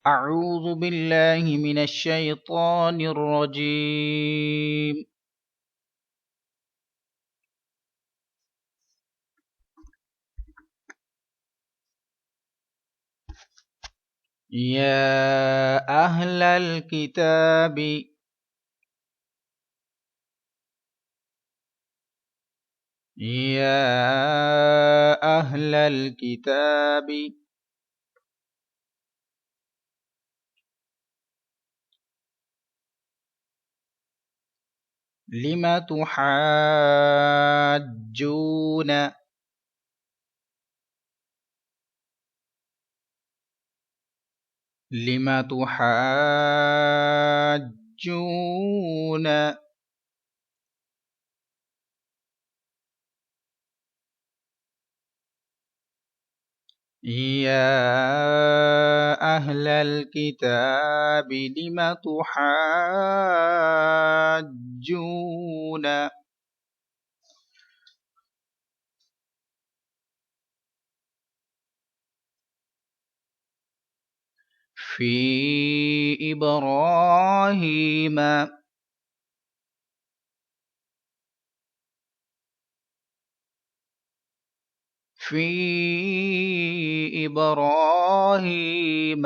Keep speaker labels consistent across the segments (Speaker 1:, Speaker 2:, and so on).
Speaker 1: أعوذ بالله من الشيطان الرجيم. يا أهل الكتاب يا أهل الكتاب لم تحاجون لم تحاجون يا أهل الكتاب لم تحاجون في إبراهيم في إبراهيم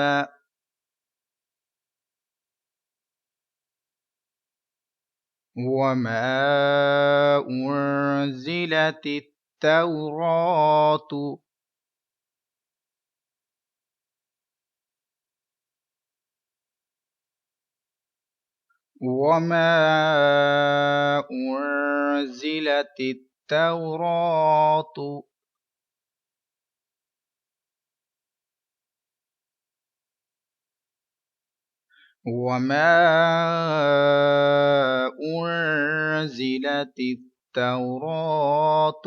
Speaker 1: وما أنزلت التوراة وما أنزلت التوراة وما أنزلت التوراة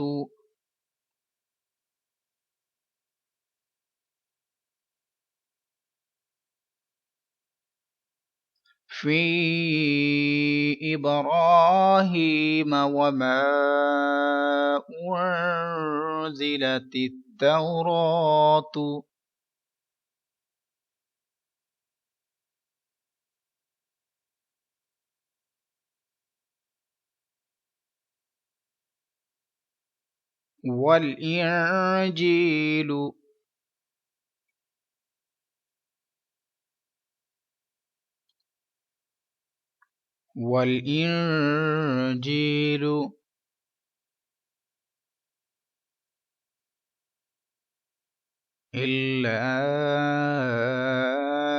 Speaker 1: في إبراهيم وما أنزلت التوراة والإنجيل والإنجيل إلا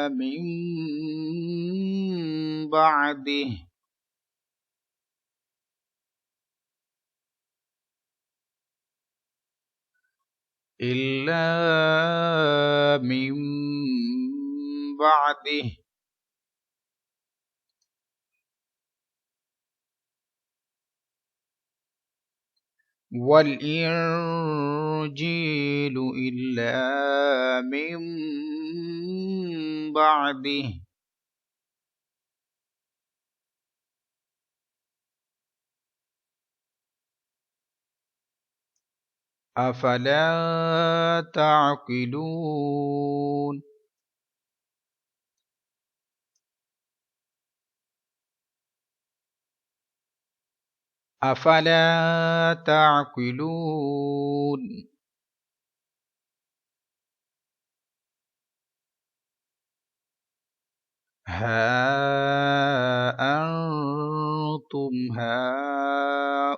Speaker 1: من بعده إلا من بعده والإنجيل إلا من بعده أفلا تعقلون أفلا تعقلون ها أنتم هؤلاء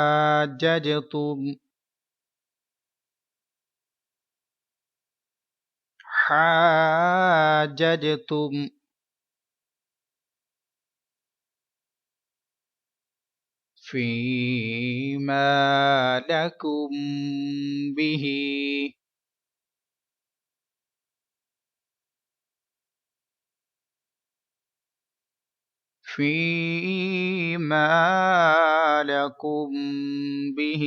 Speaker 1: حاججتم حاججتم فيما لكم به فيما لكم به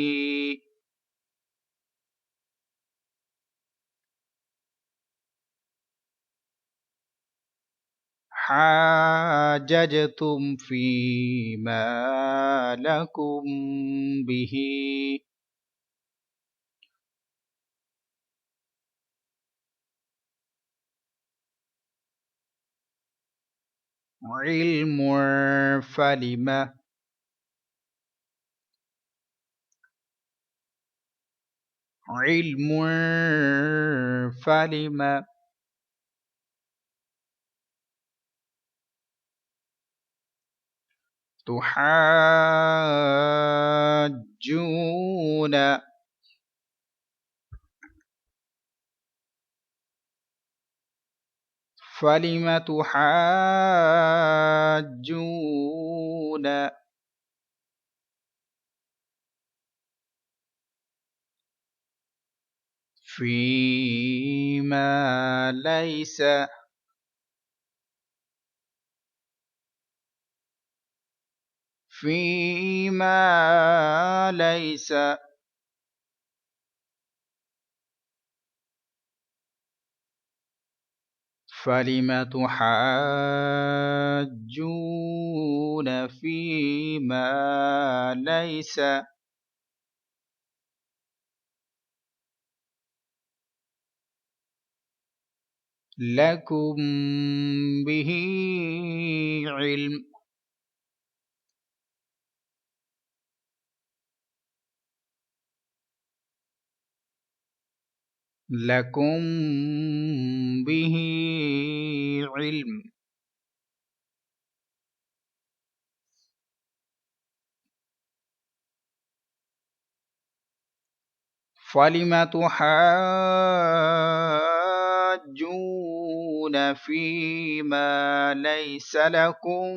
Speaker 1: حاججتم فيما لكم به علم فلم علم فلم تحاجون فلم تحاجون فيما ليس فيما ليس فلم تحاجون فيما ليس لكم به علم لكم به علم فلم تحاجون فيما ليس لكم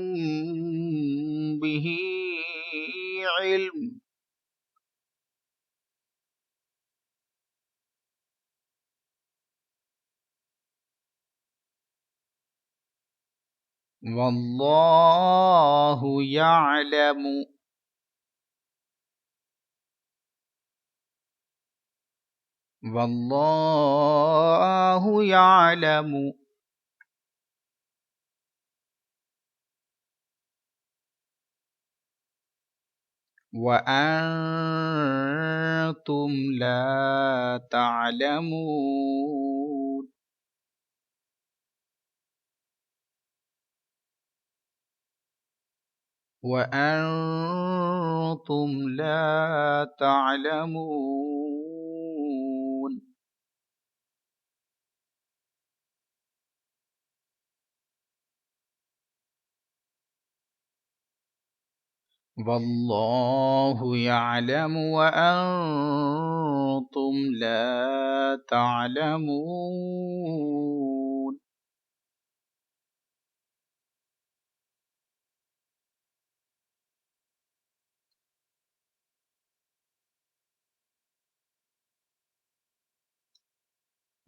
Speaker 1: به علم والله يعلم والله يعلم وأنتم لا تعلمون وأنتم لا تعلمون والله يعلم وأنتم لا تعلمون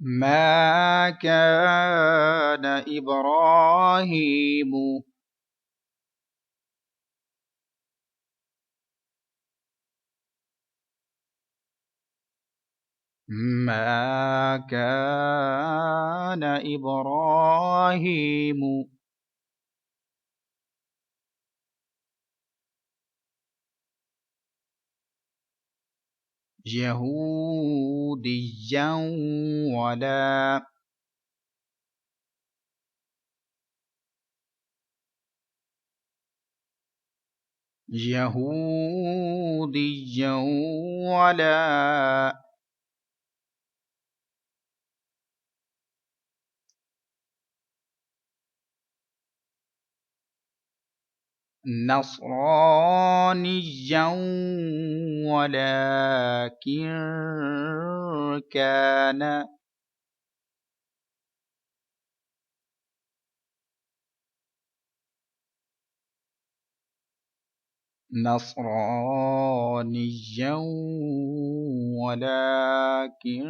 Speaker 1: ما كان إبراهيم ما كان إبراهيم يهوديا ولا يهوديا ولا نصرانيا ولكن كان نصرانيا ولكن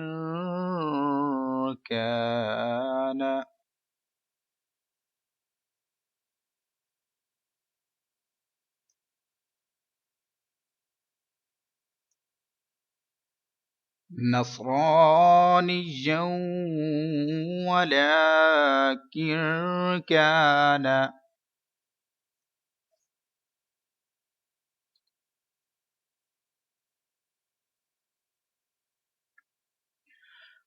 Speaker 1: كان نصرانيا ولكن كان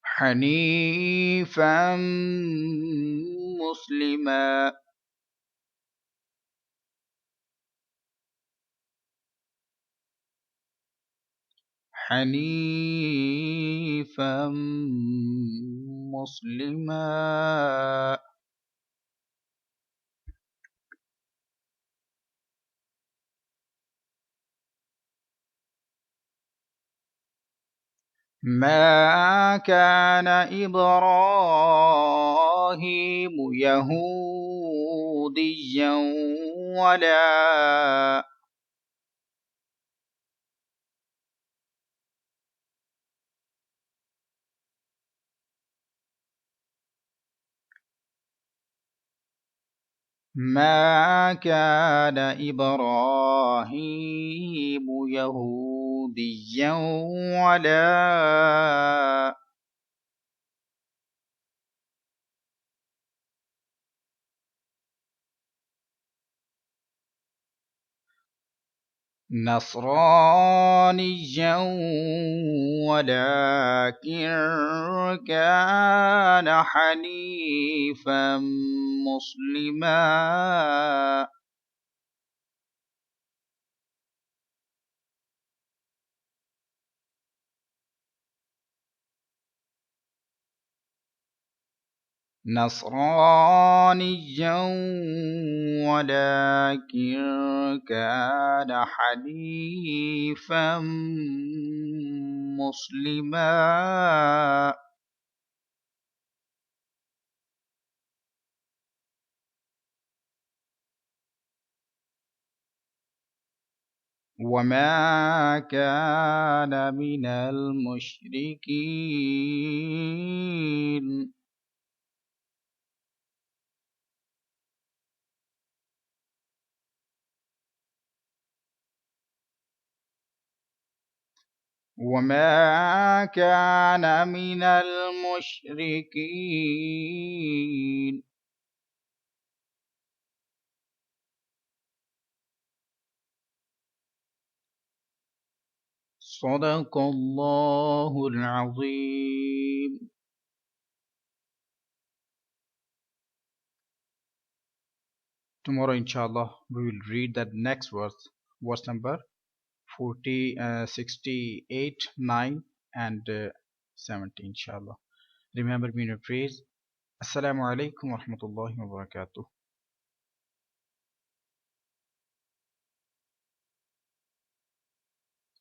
Speaker 1: حنيفا مسلما حنيفا مسلما ما كان إبراهيم يهوديا ولا ما كان إبراهيم يهوديا ولا نصرانيا ولكن كان حنيفا مسلما نصرانيا ولكن كان حنيفا مسلما وما كان من المشركين وما كان من المشركين صدق الله العظيم. Tomorrow, inshallah, we will read the next verse, verse number 68, 9, and 70, inshallah. Remember me in your praise. Assalamu alaikum wa rahmatullahi wa barakatuh.